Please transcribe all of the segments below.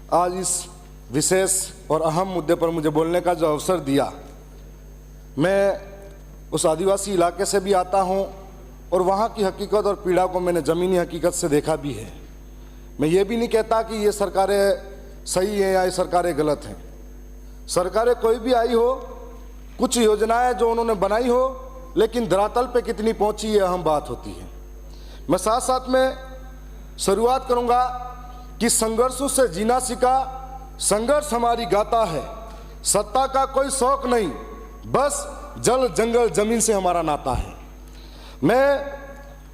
आज इस विशेष और अहम मुद्दे पर मुझे बोलने का जो अवसर दिया। मैं उस आदिवासी इलाके से भी आता हूं और वहां की हकीकत और पीड़ा को मैंने ज़मीनी हकीकत से देखा भी है। मैं ये भी नहीं कहता कि ये सरकारें सही हैं या ये सरकारें गलत हैं। सरकारें कोई भी आई हो, कुछ योजनाएं जो उन्होंने बनाई हो, लेकिन धरातल पे कितनी पहुंची ये अहम बात होती है। मैं साथ साथ में शुरुआत करूंगा कि संघर्षों से जीना सीखा, संघर्ष हमारी गाथा है, सत्ता का कोई शौक नहीं, बस जल जंगल जमीन से हमारा नाता है। मैं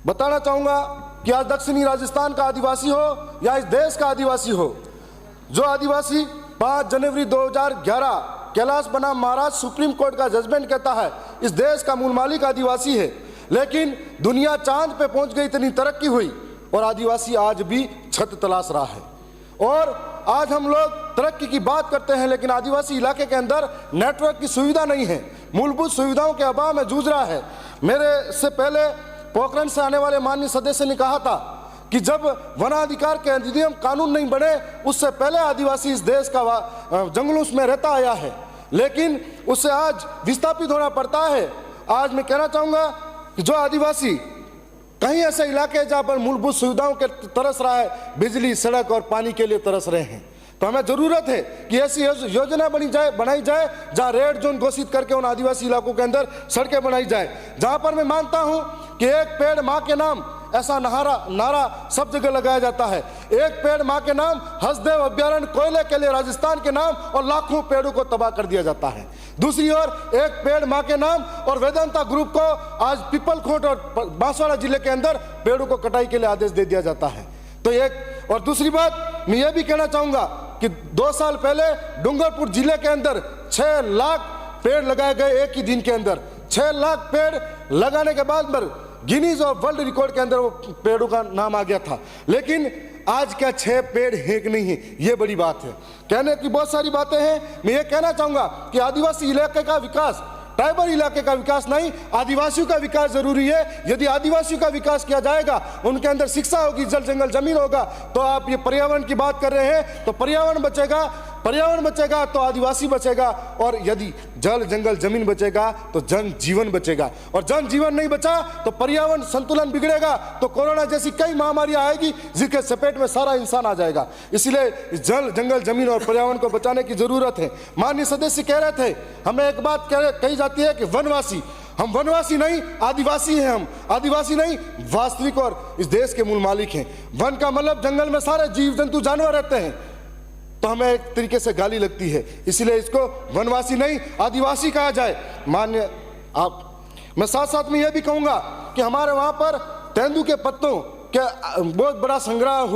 बताना चाहूँगा कि आज दक्षिणी राजस्थान का आदिवासी हो या इस देश का आदिवासी हो, जो आदिवासी 5 जनवरी 2011 कैलाश बनाम महाराज सुप्रीम कोर्ट का जजमेंट कहता है इस देश का मूल मालिक आदिवासी है, लेकिन दुनिया चांद पे पहुंच गई, इतनी तरक्की हुई और आदिवासी आज भी छत तलाश रहा है। और आज हम लोग तरक्की की बात करते हैं, लेकिन आदिवासी इलाके के अंदर नेटवर्क की सुविधा नहीं है, मूलभूत सुविधाओं के अभाव में जूझ रहा है। मेरे से पहले पोखरण से आने वाले माननीय सदस्य ने कहा था कि जब वनाधिकार के अधिनियम कानून नहीं बने, उससे पहले आदिवासी इस देश का जंगलों में रहता आया है, लेकिन उससे आज विस्थापित होना पड़ता है। आज मैं कहना चाहूँगा कि जो आदिवासी कहीं ऐसे इलाके हैं जहाँ पर मूलभूत सुविधाओं के तरस रहा है, बिजली, सड़क और पानी के लिए तरस रहे हैं, तो हमें जरूरत है कि ऐसी योजना बनाई जाए जहाँ रेड जोन घोषित करके उन आदिवासी इलाकों के अंदर सड़कें बनाई जाए, जहाँ पर मैं मानता हूँ कि एक पेड़ माँ के नाम ऐसा नारा सब जगह लगाया जाता है। एक पेड़ माँ के नाम, हसदेव अभ्यारण्य कोयले के लिए राजस्थान के नाम, और लाखों पेड़ों को तबाह कर दिया जाता है। दूसरी ओर एक पेड़ माँ के नाम और वेदांता ग्रुप को आज पिपलखोट और बांसवाड़ा जिले के अंदर पेड़ों को कटाई के लिए आदेश दे दिया जाता है। तो एक और दूसरी बात मैं ये भी कहना चाहूंगा कि 2 साल पहले डूंगरपुर जिले के अंदर 6 लाख पेड़ लगाए गए एक ही दिन के अंदर। 6 लाख पेड़ लगाने के बाद गिनीज और वर्ल्ड रिकॉर्ड के अंदर वो पेड़ों का नाम आ गया था, लेकिन आज क्या 6 पेड़ है कि नहीं है, ये बड़ी बात है। कहने की बहुत सारी बातें हैं। मैं ये कहना चाहूंगा कि आदिवासी इलाके का विकास ट्राइबल इलाके का विकास नहीं, आदिवासियों का विकास जरूरी है। यदि आदिवासियों का विकास किया जाएगा, उनके अंदर शिक्षा होगी, जल जंगल जमीन होगा, तो आप ये पर्यावरण की बात कर रहे हैं तो पर्यावरण बचेगा तो आदिवासी बचेगा, और यदि जल जंगल जमीन बचेगा तो जन जीवन बचेगा, और जन जीवन नहीं बचा तो पर्यावरण संतुलन बिगड़ेगा, तो कोरोना जैसी कई महामारियां आएगी जिसके चपेट में सारा इंसान आ जाएगा। इसलिए जल जंगल जमीन और पर्यावरण को बचाने की जरूरत है। माननीय सदस्य कह रहे थे, हमें एक बात कही जाती है कि वनवासी, हम वनवासी नहीं आदिवासी हैं। हम आदिवासी नहीं, वास्तविक और इस देश के मूल मालिक हैं। वन का मतलब जंगल में सारे जीव जंतु जानवर रहते हैं, तो हमें एक तरीके से गाली लगती है, इसलिए इसको वनवासी नहीं आदिवासी कहा जाए। मान्य आप, मैं साथ साथ में यह भी कहूंगा कि हमारे वहां पर तेंदू के पत्तों के बहुत बड़ा संग्रह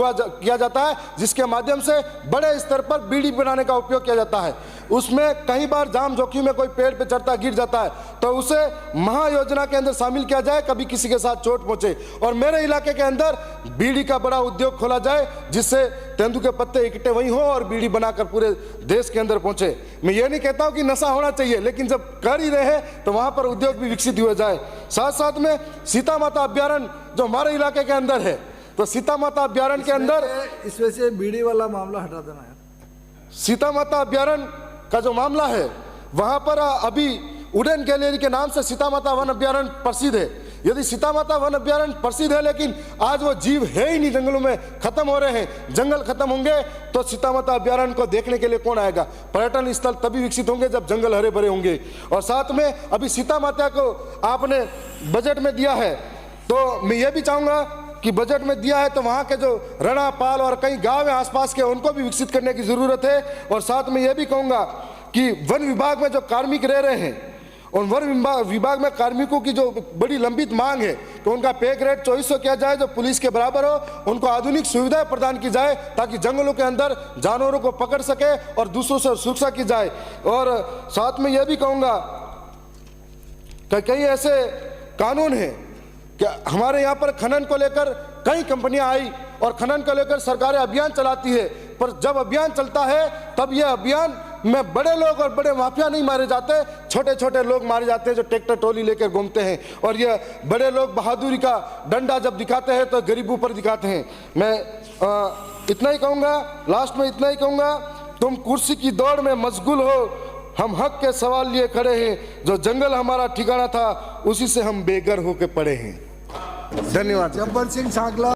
किया जाता है, जिसके माध्यम से बड़े स्तर पर बीड़ी बनाने का उपयोग किया जाता है। उसमें कई बार जाम जोखिम में कोई पेड़ पे चढ़ता गिर जाता है, तो उसे महायोजना के अंदर शामिल किया जाए, कभी किसी के साथ चोट पहुंचे। और मेरे इलाके के अंदर बीड़ी का बड़ा उद्योग खोला जाए, जिससे तेंदू के पत्ते इकट्ठे वहीं हो और बीड़ी बनाकर पूरे देश के अंदर पहुंचे। मैं ये नहीं कहता हूं कि नशा होना चाहिए, लेकिन जब कर ही रहे तो वहां पर उद्योग भी विकसित हुआ जाए। साथ साथ में सीता माता अभ्यारण्य जो हमारे इलाके के अंदर है, तो सीता माता अभ्यारण्य के अंदर इस वजह से बीड़ी वाला मामला हटा देना है। सीता माता अभ्यारण्य का जो मामला है, वहां पर अभी उड़न गैलरी के नाम से सीता माता वन अभ्यारण्य प्रसिद्ध है। यदि सीता माता वन अभ्यारण्य प्रसिद्ध है, लेकिन आज वो जीव है ही नहीं, जंगलों में खत्म हो रहे हैं। जंगल खत्म होंगे तो सीता माता अभ्यारण्य को देखने के लिए कौन आएगा? पर्यटन स्थल तभी विकसित होंगे जब जंगल हरे भरे होंगे। और साथ में अभी सीता माता को आपने बजट में दिया है, तो मैं ये भी चाहूंगा कि बजट में दिया है तो वहाँ के जो रणा पाल और कई गांव है आसपास के, उनको भी विकसित करने की जरूरत है। और साथ में ये भी कहूँगा कि वन विभाग में जो कार्मिक रह रहे हैं, और वन विभाग में कार्मिकों की जो बड़ी लंबित मांग है, तो उनका पे ग्रेड 2400 किया जाए, जो पुलिस के बराबर हो। उनको आधुनिक सुविधाएं प्रदान की जाए ताकि जंगलों के अंदर जानवरों को पकड़ सके और दूसरों से सुरक्षा की जाए। और साथ में यह भी कहूँगा कि कई ऐसे कानून हैं कि हमारे यहाँ पर खनन को लेकर कई कंपनियां आई और खनन को लेकर सरकारें अभियान चलाती है, पर जब अभियान चलता है तब यह अभियान में बड़े लोग और बड़े माफिया नहीं मारे जाते, छोटे छोटे लोग मारे जाते हैं जो ट्रैक्टर ट्रॉली लेकर घूमते हैं। और ये बड़े लोग बहादुरी का डंडा जब दिखाते हैं तो गरीबों पर दिखाते हैं। मैं इतना ही कहूँगा, लास्ट में इतना ही कहूँगा, तुम कुर्सी की दौड़ में मशगूल हो, हम हक के सवाल लिए खड़े हैं। जो जंगल हमारा ठिकाना था उसी से हम बेघर होके पड़े हैं। धन्यवाद। जब्बर सिंह सांगला।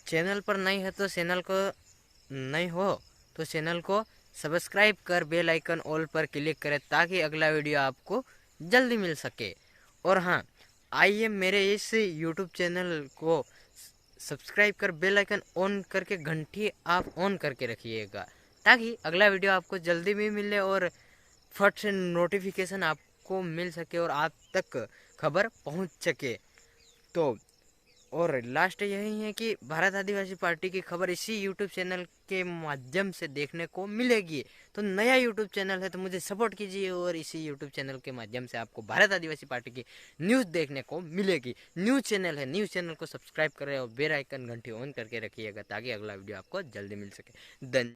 चैनल पर नहीं है तो चैनल को नहीं हो तो चैनल को सब्सक्राइब कर बेल आइकन ऑल पर क्लिक करें ताकि अगला वीडियो आपको जल्दी मिल सके। और हाँ, आइए मेरे इस यूट्यूब चैनल को सब्सक्राइब कर बेल आइकन ऑन करके घंटी आप ऑन करके रखिएगा ताकि अगला वीडियो आपको जल्दी भी मिले और फट से नोटिफिकेशन आपको मिल सके और आप तक खबर पहुंच सके। तो और लास्ट यही है कि भारत आदिवासी पार्टी की खबर इसी यूट्यूब चैनल के माध्यम से देखने को मिलेगी। तो नया यूट्यूब चैनल है तो मुझे सपोर्ट कीजिए और इसी यूट्यूब चैनल के माध्यम से आपको भारत आदिवासी पार्टी की न्यूज़ देखने को मिलेगी। न्यूज़ चैनल है, न्यूज़ चैनल को सब्सक्राइब करें और बेल आइकन घंटी ऑन करके रखिएगा ताकि अगला वीडियो आपको जल्दी मिल सके।